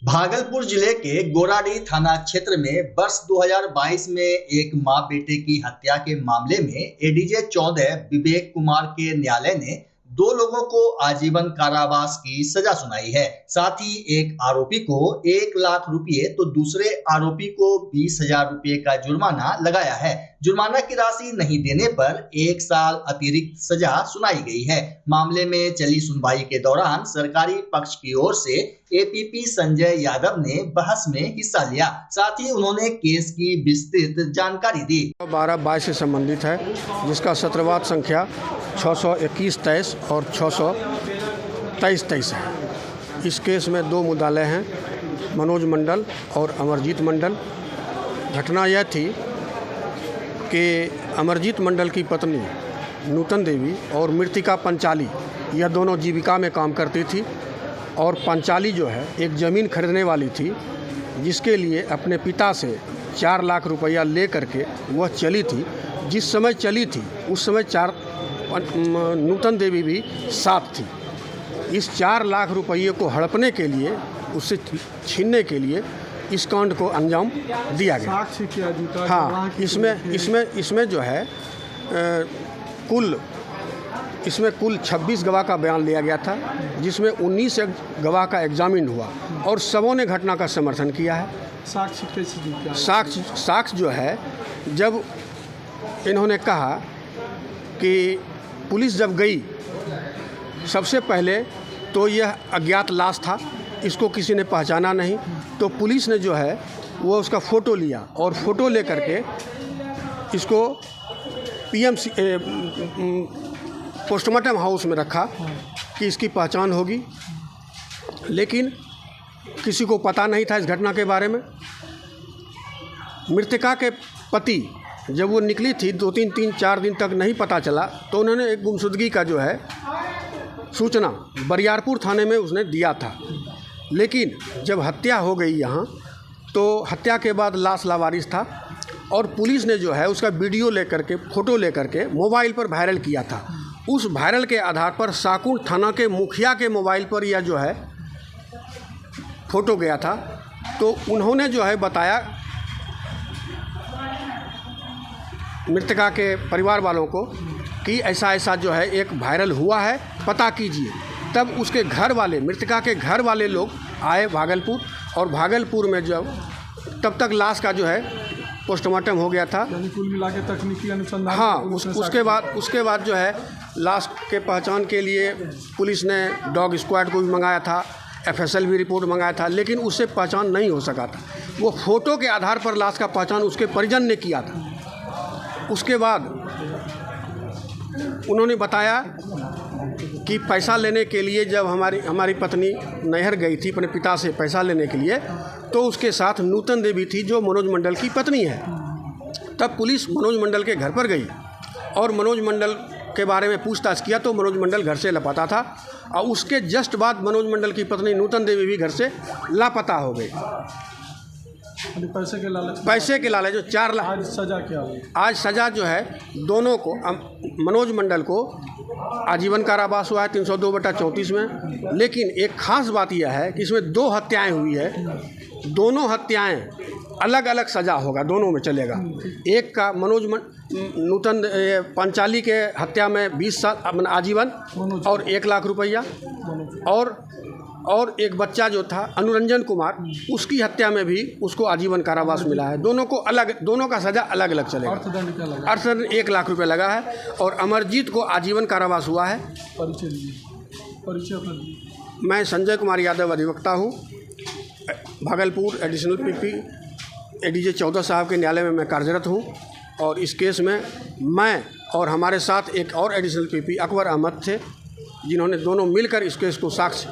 भागलपुर जिले के गोराडीह थाना क्षेत्र में वर्ष 2022 में एक मां बेटे की हत्या के मामले में एडीजे 14 विवेक कुमार के न्यायालय ने 2 लोगों को आजीवन कारावास की सजा सुनाई है। साथ ही एक आरोपी को 1 लाख रुपए तो दूसरे आरोपी को 20,000 रुपए का जुर्माना लगाया है। जुर्माना की राशि नहीं देने पर 1 साल अतिरिक्त सजा सुनाई गई है। मामले में चली सुनवाई के दौरान सरकारी पक्ष की ओर से एपीपी संजय यादव ने बहस में हिस्सा लिया। साथ ही उन्होंने केस की विस्तृत जानकारी दी। 12/22 से संबंधित है, जिसका सत्रवाद संख्या 621-23 और 623-23 है। इस केस में 2 मुद्दालय हैं, मनोज मंडल और अमरजीत मंडल। घटना यह थी कि अमरजीत मंडल की पत्नी नूतन देवी और मृतिका पंचाली, यह दोनों जीविका में काम करती थी और पंचाली जो है एक ज़मीन खरीदने वाली थी, जिसके लिए अपने पिता से 4 लाख रुपया ले करके वह चली थी। जिस समय चली थी उस समय नूतन देवी भी साथ थी। इस 4 लाख रुपये को हड़पने के लिए, उससे छीनने के लिए इस कांड को अंजाम दिया गया। साक्ष्य क्या जुटा? हाँ, इसमें जो है इसमें कुल 26 गवाह का बयान लिया गया था, जिसमें 19 गवाह का एग्जामिन हुआ और सबों ने घटना का समर्थन किया है। साक्ष्य कैसे जुटा? साक्ष्य जो है, जब इन्होंने कहा कि पुलिस जब गई, सबसे पहले तो यह अज्ञात लाश था, इसको किसी ने पहचाना नहीं, तो पुलिस ने जो है वो उसका फ़ोटो लिया और फ़ोटो ले करके इसको पीएमसी पोस्टमार्टम हाउस में रखा कि इसकी पहचान होगी। लेकिन किसी को पता नहीं था इस घटना के बारे में। मृतका के पति जब वो निकली थी 2-3-4 दिन तक नहीं पता चला, तो उन्होंने एक गुमशुदगी का जो है सूचना बरियारपुर थाने में उसने दिया था। लेकिन जब हत्या हो गई यहाँ, तो हत्या के बाद लाश लावारिस था और पुलिस ने जो है उसका वीडियो लेकर के, फ़ोटो लेकर के मोबाइल पर वायरल किया था। उस वायरल के आधार पर साकुंड थाना के मुखिया के मोबाइल पर यह जो है फ़ोटो गया था, तो उन्होंने जो है बताया मृतका के परिवार वालों को कि ऐसा ऐसा जो है एक वायरल हुआ है, पता कीजिए। तब उसके घर वाले, मृतका के घर वाले लोग आए भागलपुर, और भागलपुर में जब तब तक लाश का जो है पोस्टमार्टम हो गया था। यानी कुल मिला के तकनीकी अनुसंधान। हाँ, उसके बाद जो है लाश के पहचान के लिए पुलिस ने डॉग स्क्वाड को भी मंगाया था, एफएसएल भी रिपोर्ट मंगाया था, लेकिन उससे पहचान नहीं हो सका था। वो फ़ोटो के आधार पर लाश का पहचान उसके परिजन ने किया था। उसके बाद उन्होंने बताया कि पैसा लेने के लिए जब हमारी पत्नी नैहर गई थी अपने पिता से पैसा लेने के लिए, तो उसके साथ नूतन देवी थी जो मनोज मंडल की पत्नी है। तब पुलिस मनोज मंडल के घर पर गई और मनोज मंडल के बारे में पूछताछ किया, तो मनोज मंडल घर से लापता था और उसके जस्ट बाद मनोज मंडल की पत्नी नूतन देवी भी घर से लापता हो गई। पैसे के लालच जो 4 लाख। आज सजा क्या हुई? आज सजा जो है दोनों को, मनोज मंडल को आजीवन कारावास हुआ है 302/34 में। लेकिन एक खास बात यह है कि इसमें 2 हत्याएं हुई है। दोनों हत्याएं अलग अलग सजा होगा, दोनों में चलेगा। एक का नूतन पंचाली के हत्या में 20 साल आजीवन और 1 लाख रुपया, और एक बच्चा जो था अनुरंजन कुमार, उसकी हत्या में भी उसको आजीवन कारावास मिला है। दोनों का सजा अलग अलग चलेगा। अर्थदंड क्या लगा? अर्थदंड 1 लाख रुपये लगा है और अमरजीत को आजीवन कारावास हुआ है। परिचय? मैं संजय कुमार यादव अधिवक्ता हूँ। भागलपुर एडिशनल पीपी एडीजे 14 साहब के न्यायालय में मैं कार्यरत हूँ, और इस केस में मैं और हमारे साथ एक और एडिशनल पीपी अकबर अहमद थे, जिन्होंने दोनों मिलकर इस केस को साक्ष्य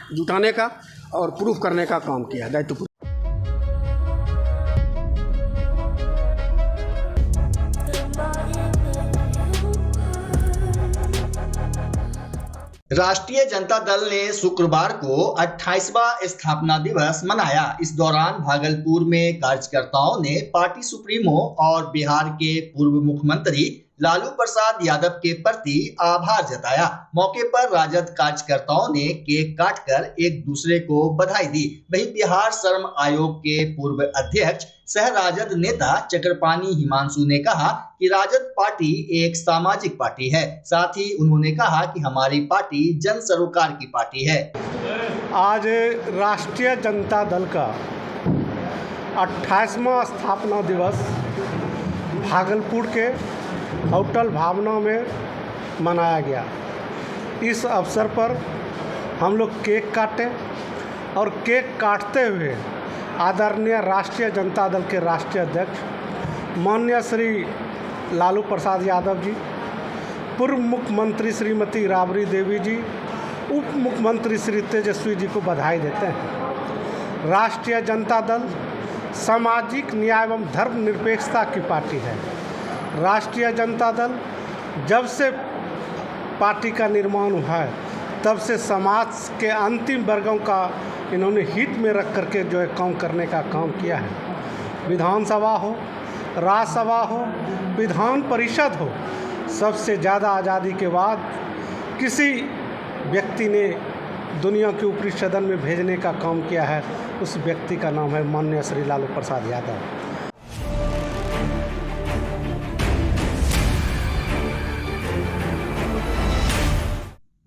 जुटाने का और प्रूफ करने का काम किया। दायित्व। राष्ट्रीय जनता दल ने शुक्रवार को 28वां स्थापना दिवस मनाया। इस दौरान भागलपुर में कार्यकर्ताओं ने पार्टी सुप्रीमो और बिहार के पूर्व मुख्यमंत्री लालू प्रसाद यादव के प्रति आभार जताया। मौके पर राजद कार्यकर्ताओं ने केक काटकर एक दूसरे को बधाई दी। वहीं बिहार श्रम आयोग के पूर्व अध्यक्ष सह राजद नेता चक्रपाणी हिमांशु ने कहा कि राजद पार्टी एक सामाजिक पार्टी है। साथ ही उन्होंने कहा कि हमारी पार्टी जन सरोकार की पार्टी है। आज राष्ट्रीय जनता दल का 28वां स्थापना दिवस भागलपुर के होटल भावना में मनाया गया। इस अवसर पर हम लोग केक काटे और केक काटते हुए आदरणीय राष्ट्रीय जनता दल के राष्ट्रीय अध्यक्ष माननीय श्री लालू प्रसाद यादव जी, पूर्व मुख्यमंत्री श्रीमती राबड़ी देवी जी, उप मुख्यमंत्री श्री तेजस्वी जी को बधाई देते हैं। राष्ट्रीय जनता दल सामाजिक न्याय एवं धर्मनिरपेक्षता की पार्टी है। राष्ट्रीय जनता दल जब से पार्टी का निर्माण हुआ है तब से समाज के अंतिम वर्गों का इन्होंने हित में रख करके जो है काम करने का काम किया है। विधानसभा हो, राज्यसभा हो, विधान परिषद हो, सबसे ज़्यादा आज़ादी के बाद किसी व्यक्ति ने दुनिया के ऊपरी सदन में भेजने का काम किया है। उस व्यक्ति का नाम है माननीय श्री लालू प्रसाद यादव।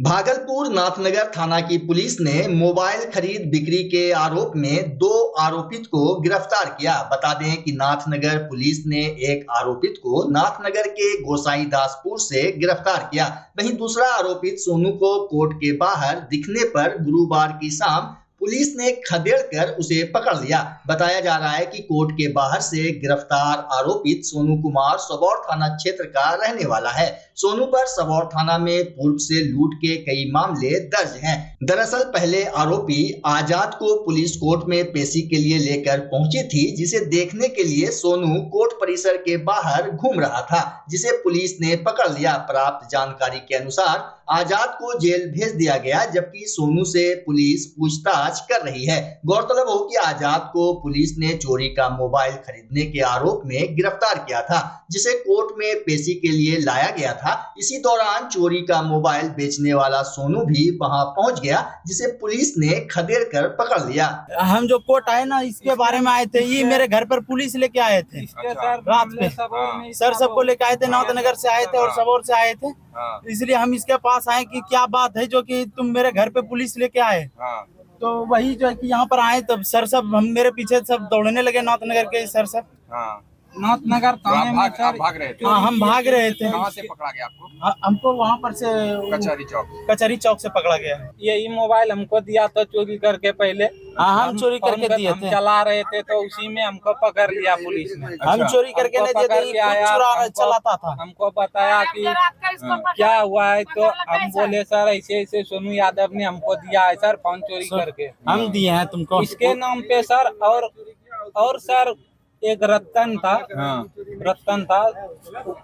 भागलपुर नाथनगर थाना की पुलिस ने मोबाइल खरीद बिक्री के आरोप में 2 आरोपित को गिरफ्तार किया। बता दें कि नाथनगर पुलिस ने एक आरोपित को नाथनगर के गोसाईदासपुर से गिरफ्तार किया। वहीं दूसरा आरोपित सोनू को कोर्ट के बाहर दिखने पर गुरुवार की शाम पुलिस ने खदेड़कर उसे पकड़ लिया। बताया जा रहा है कि कोर्ट के बाहर से गिरफ्तार आरोपित सोनू कुमार सबौर थाना क्षेत्र का रहने वाला है। सोनू पर सबौर थाना में पूर्व से लूट के कई मामले दर्ज हैं। दरअसल पहले आरोपी आजाद को पुलिस कोर्ट में पेशी के लिए लेकर पहुंची थी, जिसे देखने के लिए सोनू कोर्ट परिसर के बाहर घूम रहा था, जिसे पुलिस ने पकड़ लिया। प्राप्त जानकारी के अनुसार आजाद को जेल भेज दिया गया, जबकि सोनू से पुलिस पूछताछ कर रही है। गौरतलब हो कि आजाद को पुलिस ने चोरी का मोबाइल खरीदने के आरोप में गिरफ्तार किया था, जिसे कोर्ट में पेशी के लिए लाया गया था। इसी दौरान चोरी का मोबाइल बेचने वाला सोनू भी वहां पहुंच गया, जिसे पुलिस ने खदेड़ कर पकड़ लिया। हम जो कोर्ट आए ना, इसके बारे में आए थे। ये मेरे घर पर पुलिस लेके आए थे रात में। सर सबको लेके आए थे, नाथनगर से आए थे और सबौर से आए थे। इसलिए हम इसके पास आए कि क्या बात है जो कि तुम मेरे घर पे पुलिस लेके आए। तो वही जो है कि यहाँ पर आए तब सर सब हम मेरे पीछे सब दौड़ने लगे। नाथनगर के सर सब नाथनगर थाने में सर भाग रहे थे। हाँ, हम भाग रहे थे। कहाँ से पकड़ा गया आपको? हमको वहाँ पर से कचहरी चौक से पकड़ा गया। यही मोबाइल हमको दिया था चोरी करके पहले। हाँ, हम चोरी करके दिए थे। चला रहे थे तो उसी में हमको पकड़ लिया पुलिस ने। हम चोरी करके नहीं दिए, चलाता था। हमको बताया कि क्या हुआ है, तो हम बोले सर ऐसे ऐसे सोनू यादव ने हमको दिया है सर फोन चोरी करके। हम दिए हैं तुमको इसके नाम पे सर। और सर एक रतन था,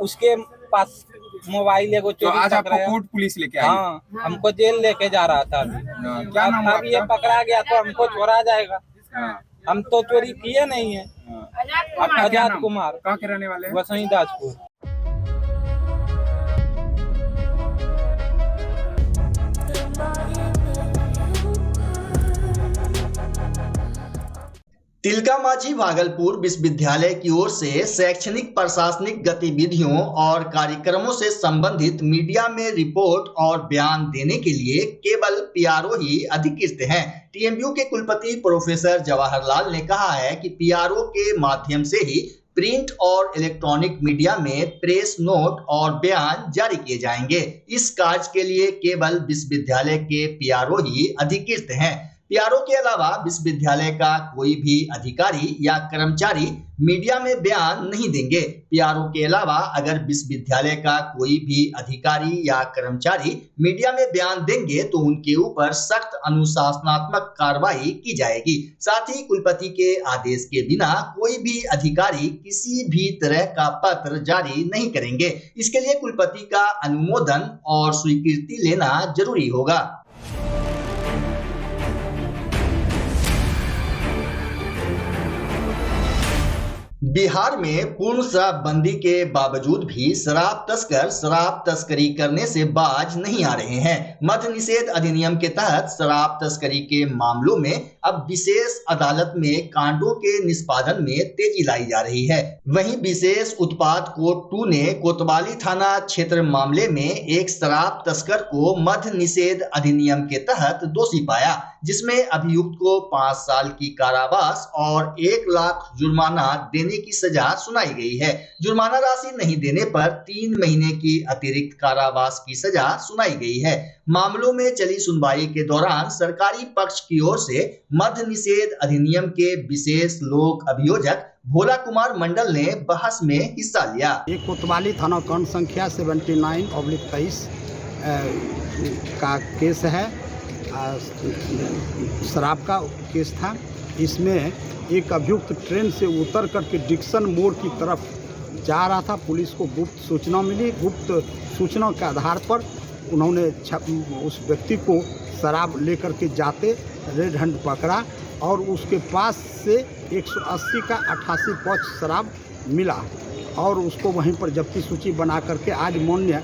उसके पास मोबाइल एगो चोरी। आज आपको कोर्ट पुलिस लेके आई? हाँ, हमको जेल लेके जा रहा था अभी। क्या नाम है? अब ये पकड़ा गया तो हमको छोड़ा जाएगा। हम तो चोरी किए नहीं है। आजाद कुमार। कहाँ के रहने वाले हैं? गोसाईदासपुर। तिलकामाझी भागलपुर विश्वविद्यालय की ओर से शैक्षणिक प्रशासनिक गतिविधियों और कार्यक्रमों से संबंधित मीडिया में रिपोर्ट और बयान देने के लिए केवल पीआरओ ही अधिकृत हैं। टीएमयू के कुलपति प्रोफेसर जवाहरलाल ने कहा है कि पीआरओ के माध्यम से ही प्रिंट और इलेक्ट्रॉनिक मीडिया में प्रेस नोट और बयान जारी किए जाएंगे। इस कार्य के लिए केवल विश्वविद्यालय के पीआरओ ही अधिकृत हैं। पीआरओ के अलावा विश्वविद्यालय का कोई भी अधिकारी या कर्मचारी मीडिया में बयान नहीं देंगे। पीआरओ के अलावा अगर विश्वविद्यालय का कोई भी अधिकारी या कर्मचारी मीडिया में बयान देंगे तो उनके ऊपर सख्त अनुशासनात्मक कार्रवाई की जाएगी। साथ ही कुलपति के आदेश के बिना कोई भी अधिकारी किसी भी तरह का पत्र जारी नहीं करेंगे। इसके लिए कुलपति का अनुमोदन और स्वीकृति लेना जरूरी होगा। बिहार में पूर्ण शराबबंदी के बावजूद भी शराब तस्कर शराब तस्करी करने से बाज नहीं आ रहे हैं। मद्य निषेध अधिनियम के तहत शराब तस्करी के मामलों में अब विशेष अदालत में कांडों के निष्पादन में तेजी लाई जा रही है। वहीं विशेष उत्पाद कोर्ट 2 ने कोतवाली थाना क्षेत्र मामले में एक शराब तस्कर को मद्य निषेध अधिनियम के तहत दोषी पाया, जिसमें अभियुक्त को 5 साल की कारावास और 1 लाख जुर्माना देने की सजा सुनाई गई है। जुर्माना राशि नहीं देने पर 3 महीने की अतिरिक्त कारावास की सजा सुनाई गई है। मामलों में चली सुनवाई के दौरान सरकारी पक्ष की ओर से मद्य निषेध अधिनियम के विशेष लोक अभियोजक भोला कुमार मंडल ने बहस में हिस्सा लिया। ये कोतवाली थाना कांड संख्या 79/23 का केस है। शराब का केस था। इसमें एक अभियुक्त ट्रेन से उतर करके डिक्सन मोड़ की तरफ जा रहा था। पुलिस को गुप्त सूचना मिली। गुप्त सूचना के आधार पर उन्होंने उस व्यक्ति को शराब लेकर के जाते रेड हैंड पकड़ा और उसके पास से 180 का 88 पाउच शराब मिला और उसको वहीं पर जब्ती सूची बना करके आज माननीय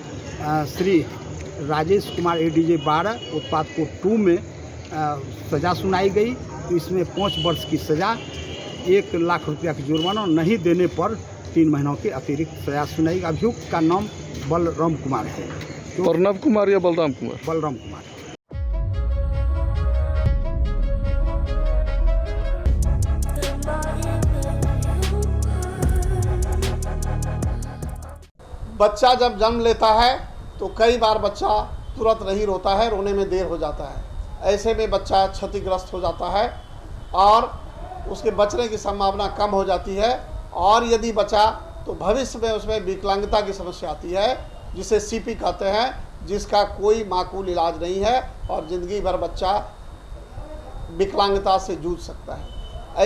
श्री राजेश कुमार एडीजे 12 उत्पाद कोर्ट 2 में सज़ा सुनाई गई। इसमें 5 वर्ष की सज़ा, 1 लाख रुपया की जुर्माना नहीं देने पर 3 महीनों की अतिरिक्त सज़ा सुनाई। अभियुक्त का नाम बलराम कुमार है। अर्नब कुमार या बलराम कुमार? बलराम कुमार। बच्चा जब जन्म लेता है तो कई बार बच्चा तुरंत नहीं रोता है, रोने में देर हो जाता है। ऐसे में बच्चा क्षतिग्रस्त हो जाता है और उसके बचने की संभावना कम हो जाती है और यदि बचा तो भविष्य में उसमें विकलांगता की समस्या आती है, जिसे सीपी कहते हैं, जिसका कोई माकूल इलाज नहीं है और ज़िंदगी भर बच्चा विकलांगता से जूझ सकता है।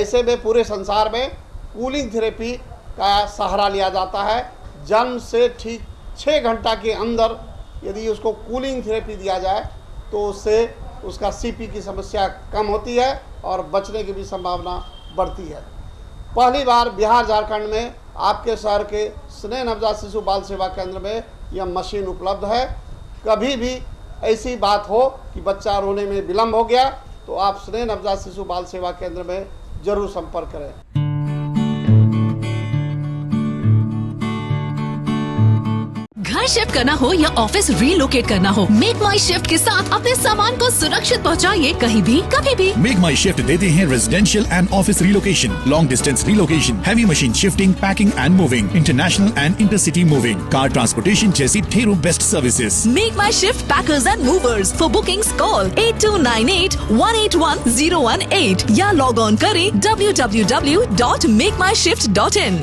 ऐसे में पूरे संसार में कूलिंग थेरेपी का सहारा लिया जाता है। जन्म से ठीक 6 घंटा के अंदर यदि उसको कूलिंग थेरेपी दिया जाए तो उससे उसका सीपी की समस्या कम होती है और बचने की भी संभावना बढ़ती है। पहली बार बिहार झारखंड में आपके शहर के स्नेह नवजात शिशु बाल सेवा केंद्र में यह मशीन उपलब्ध है। कभी भी ऐसी बात हो कि बच्चा रोने में विलम्ब हो गया तो आप स्नेह नवजात शिशु बाल सेवा केंद्र में जरूर संपर्क करें। घर शिफ्ट करना हो या ऑफिस रीलोकेट करना हो, मेक माई शिफ्ट के साथ अपने सामान को सुरक्षित पहुंचाइए कहीं भी कभी भी। मेक माई शिफ्ट देते हैं residential and office relocation, long distance relocation, heavy machine shifting, packing and moving, international and intercity moving, car transportation जैसी ढेरों best services. Make my shift packers and movers. For bookings call 8298-181-018 या log on करें www.makemyshift.in।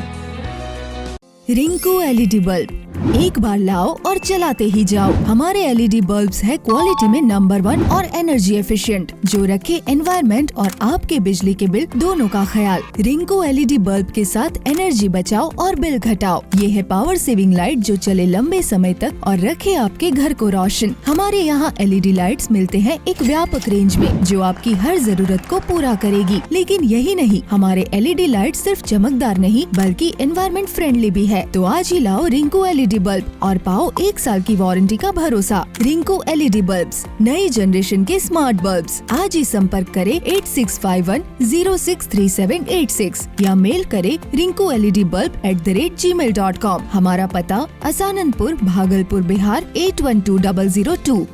Rinku LED bulb, एक बार लाओ और चलाते ही जाओ। हमारे एलईडी बल्ब्स है क्वालिटी में नंबर 1 और एनर्जी एफिशिएंट, जो रखे एनवायरनमेंट और आपके बिजली के बिल दोनों का ख्याल। रिंकू एलईडी बल्ब के साथ एनर्जी बचाओ और बिल घटाओ। ये है पावर सेविंग लाइट जो चले लंबे समय तक और रखे आपके घर को रोशन। हमारे यहाँ एलईडी लाइट्स मिलते हैं एक व्यापक रेंज में जो आपकी हर जरूरत को पूरा करेगी। लेकिन यही नहीं, हमारे एलईडी लाइट सिर्फ चमकदार नहीं बल्कि एनवायरनमेंट फ्रेंडली भी है। तो आज ही लाओ रिंकू एलईडी बल्ब और पाओ 1 साल की वारंटी का भरोसा। रिंकू एलईडी बल्ब्स, नई जनरेशन के स्मार्ट बल्ब्स। आज ही संपर्क करें 8651063786 या मेल करें rinku.led.bulb@gmail.com। हमारा पता असाननपुर, भागलपुर, बिहार 812002।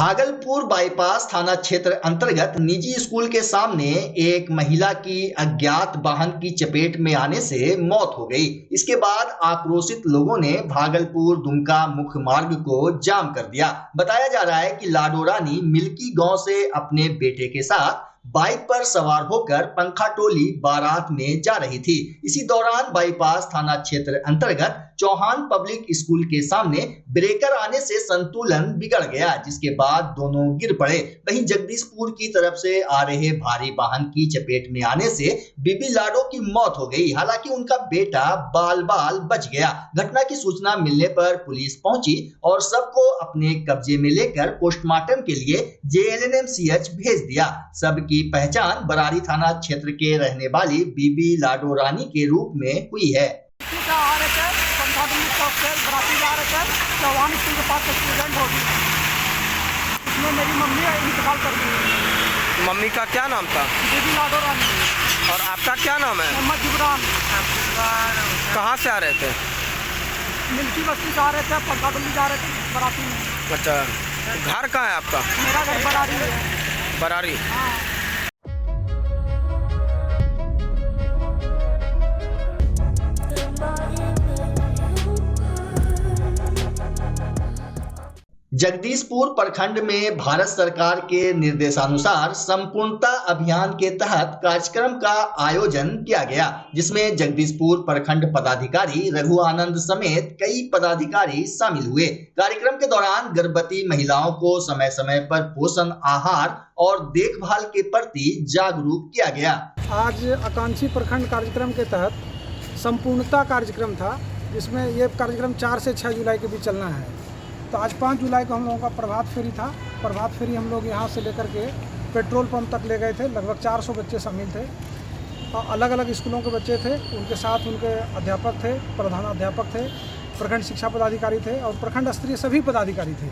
भागलपुर बाईपास थाना क्षेत्र अंतर्गत निजी स्कूल के सामने एक महिला की अज्ञात वाहन की चपेट में आने से मौत हो गई। इसके बाद आक्रोशित लोगों ने भागलपुर दुमका मुख्य मार्ग को जाम कर दिया। बताया जा रहा है कि लाडो रानी मिल्की गांव से अपने बेटे के साथ बाइक पर सवार होकर पंखा टोली बारात में जा रही थी। इसी दौरान बाईपास थाना क्षेत्र अंतर्गत चौहान पब्लिक स्कूल के सामने ब्रेकर आने से संतुलन बिगड़ गया, जिसके बाद दोनों गिर पड़े। वहीं जगदीशपुर की तरफ से आ रहे भारी वाहन की चपेट में आने से बीबी लाडो की मौत हो गई। हालांकि उनका बेटा बाल बाल बच गया। घटना की सूचना मिलने पर पुलिस पहुंची और सबको अपने कब्जे में लेकर पोस्टमार्टम के लिए JNMCH भेज दिया। सबकी पहचान बरारी थाना क्षेत्र के रहने वाली बीबी लाडो रानी के रूप में हुई है। चौहान स्कूल के पास एक्सीडेंट हो गई, इसमें मेरी मम्मी इंतकाल कर गई। मम्मी का क्या नाम था? बीबी लाडो रानी। और आपका क्या नाम है? मोहम्मद जिब्रान। कहाँ से आ रहे थे? मिल्की बस्ती से आ रहे थे, पंखा टोली जा रहे थे बराती में। अच्छा, घर कहाँ है आपका? मेरा घर बरारी है। बरारी। हाँ। जगदीशपुर प्रखंड में भारत सरकार के निर्देशानुसार संपूर्णता अभियान के तहत कार्यक्रम का आयोजन किया गया, जिसमें जगदीशपुर प्रखंड पदाधिकारी रघु आनंद समेत कई पदाधिकारी शामिल हुए। कार्यक्रम के दौरान गर्भवती महिलाओं को समय समय पर पोषण आहार और देखभाल के प्रति जागरूक किया गया। आज आकांक्षी प्रखंड कार्यक्रम के तहत संपूर्णता कार्यक्रम था, जिसमें ये कार्यक्रम 4 से 6 जुलाई के बीच चलना है। तो आज 5 जुलाई को हम लोगों का प्रभात फेरी था। प्रभात फेरी हम लोग यहाँ से लेकर के पेट्रोल पंप तक ले गए थे। लगभग 400 बच्चे शामिल थे और अलग अलग स्कूलों के बच्चे थे। उनके साथ उनके अध्यापक थे, प्रधानाध्यापक थे, प्रखंड शिक्षा पदाधिकारी थे और प्रखंड स्तरीय सभी पदाधिकारी थे।